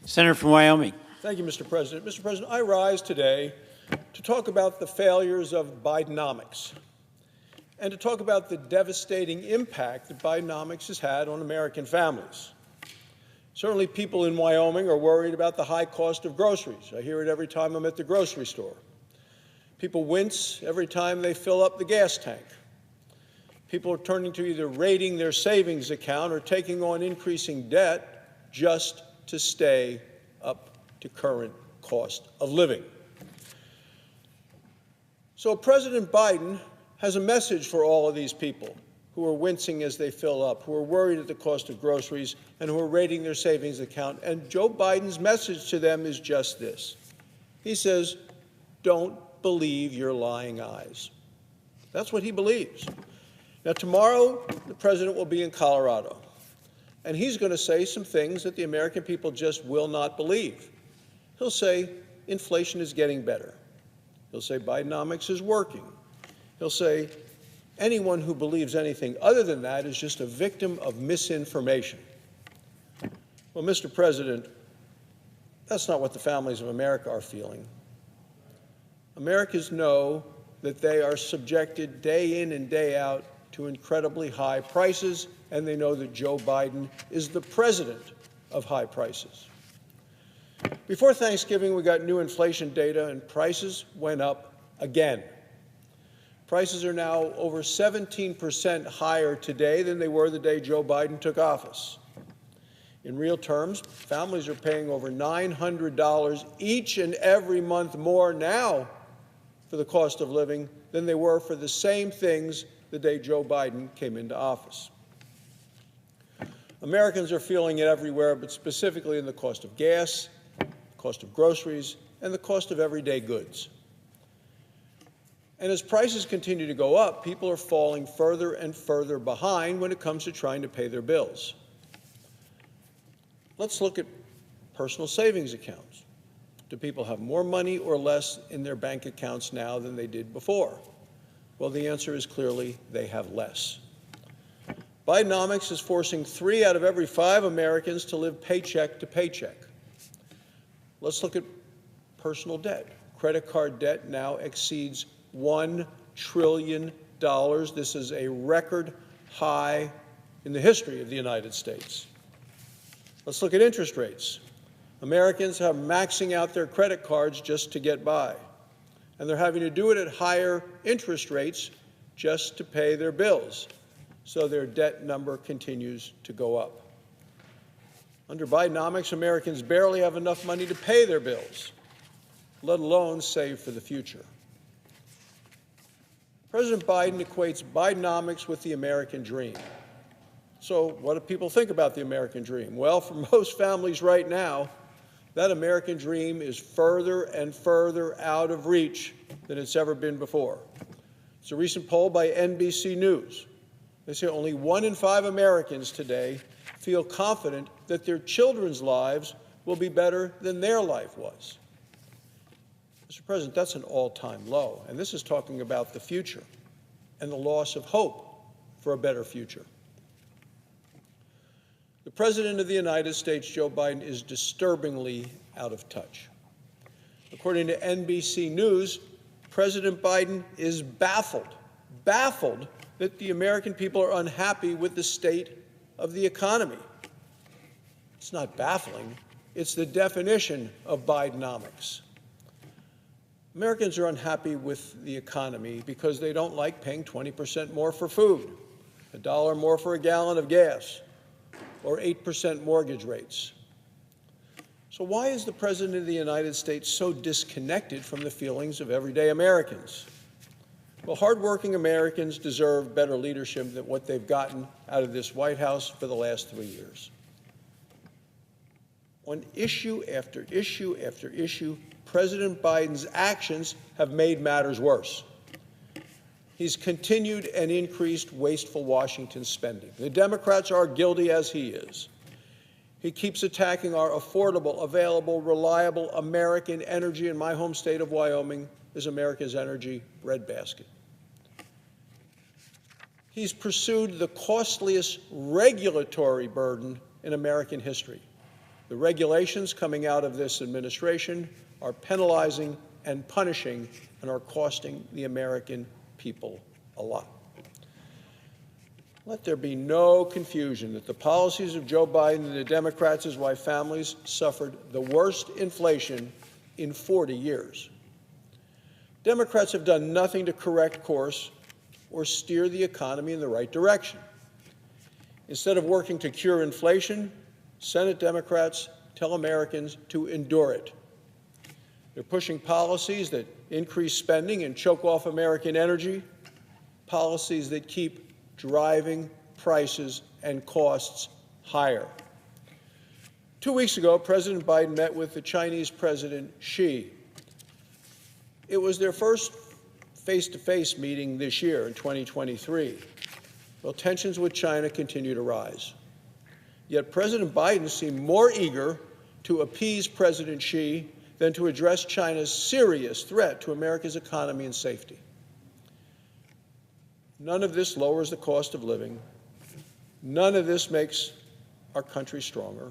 Senator from Wyoming. Thank you, Mr. President. Mr. President, I rise today to talk about the failures of Bidenomics and to talk about the devastating impact that Bidenomics has had on American families. Certainly people in Wyoming are worried about the high cost of groceries. I hear it every time I'm at the grocery store. People wince every time they fill up the gas tank. People are turning to either raiding their savings account or taking on increasing debt just to stay up to current cost of living. So President Biden has a message for all of these people who are wincing as they fill up, who are worried at the cost of groceries, and who are raiding their savings account. And Joe Biden's message to them is just this. He says, don't believe your lying eyes. That's what he believes. Now, tomorrow, the president will be in Colorado, and he's going to say some things that the American people just will not believe. He'll say inflation is getting better. He'll say Bidenomics is working. He'll say anyone who believes anything other than that is just a victim of misinformation. Well, Mr. President, that's not what the families of America are feeling. Americans know that they are subjected day in and day out to incredibly high prices, and they know that Joe Biden is the president of high prices. Before Thanksgiving, we got new inflation data, and prices went up again. Prices are now over 17% higher today than they were the day Joe Biden took office. In real terms, families are paying over $900 each and every month more now for the cost of living than they were for the same things the day Joe Biden came into office. Americans are feeling it everywhere, but specifically in the cost of gas, the cost of groceries, and the cost of everyday goods. And as prices continue to go up, people are falling further and further behind when it comes to trying to pay their bills. Let's look at personal savings accounts. Do people have more money or less in their bank accounts now than they did before? Well, the answer is clearly they have less. Bidenomics is forcing 3 out of every 5 Americans to live paycheck to paycheck. Let's look at personal debt. Credit card debt now exceeds $1 trillion. This is a record high in the history of the United States. Let's look at interest rates. Americans are maxing out their credit cards just to get by, and they're having to do it at higher interest rates just to pay their bills, so their debt number continues to go up. Under Bidenomics, Americans barely have enough money to pay their bills, let alone save for the future. President Biden equates Bidenomics with the American dream. So what do people think about the American dream? Well, for most families right now, that American dream is further and further out of reach than it's ever been before. It's a recent poll by NBC News. They say only 1 in 5 Americans today feel confident that their children's lives will be better than their life was. Mr. President, that's an all-time low, and this is talking about the future and the loss of hope for a better future. The President of the United States, Joe Biden, is disturbingly out of touch. According to NBC News, President Biden is baffled that the American people are unhappy with the state of the economy. It's not baffling, it's the definition of Bidenomics. Americans are unhappy with the economy because they don't like paying 20% more for food, $1 more for a gallon of gas, or 8% mortgage rates. So why is the President of the United States so disconnected from the feelings of everyday Americans? Well, hardworking Americans deserve better leadership than what they've gotten out of this White House for the last 3 years. On issue after issue after issue, President Biden's actions have made matters worse. He's continued and increased wasteful Washington spending. The Democrats are guilty as he is. He keeps attacking our affordable, available, reliable American energy, and my home state of Wyoming is America's energy breadbasket. He's pursued the costliest regulatory burden in American history. The regulations coming out of this administration are penalizing and punishing and are costing the American people a lot. Let there be no confusion that the policies of Joe Biden and the Democrats is why families suffered the worst inflation in 40 years. Democrats have done nothing to correct course or steer the economy in the right direction. Instead of working to cure inflation, Senate Democrats tell Americans to endure it. They're pushing policies that increase spending and choke off American energy, policies that keep driving prices and costs higher. 2 weeks ago, President Biden met with the Chinese President Xi. It was their first face-to-face meeting this year in 2023. Well, tensions with China continue to rise. Yet President Biden seemed more eager to appease President Xi than to address China's serious threat to America's economy and safety. None of this lowers the cost of living. None of this makes our country stronger.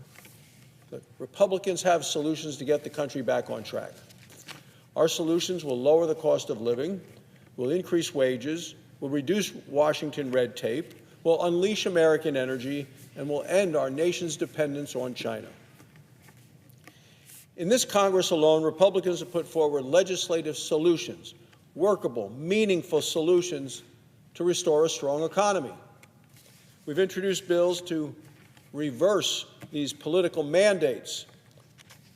Look, Republicans have solutions to get the country back on track. Our solutions will lower the cost of living, will increase wages, will reduce Washington red tape, will unleash American energy, and will end our nation's dependence on China. In this Congress alone, Republicans have put forward legislative solutions, workable, meaningful solutions to restore a strong economy. We've introduced bills to reverse these political mandates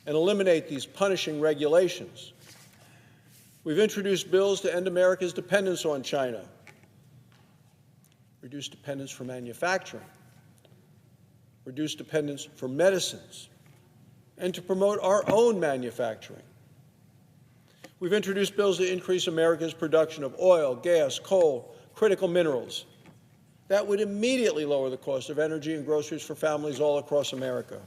and eliminate these punishing regulations. We've introduced bills to end America's dependence on China, reduce dependence for manufacturing, reduce dependence for medicines, and to promote our own manufacturing. We've introduced bills to increase America's production of oil, gas, coal, critical minerals. That would immediately lower the cost of energy and groceries for families all across America.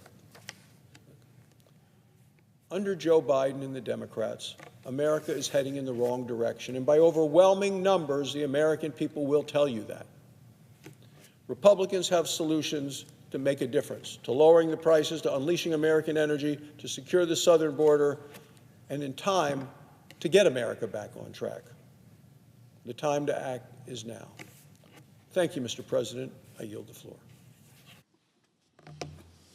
Under Joe Biden and the Democrats, America is heading in the wrong direction, and by overwhelming numbers, the American people will tell you that. Republicans have solutions to make a difference, to lowering the prices, to unleashing American energy, to secure the southern border, and in time, to get America back on track. The time to act is now. Thank you, Mr. President. I yield the floor.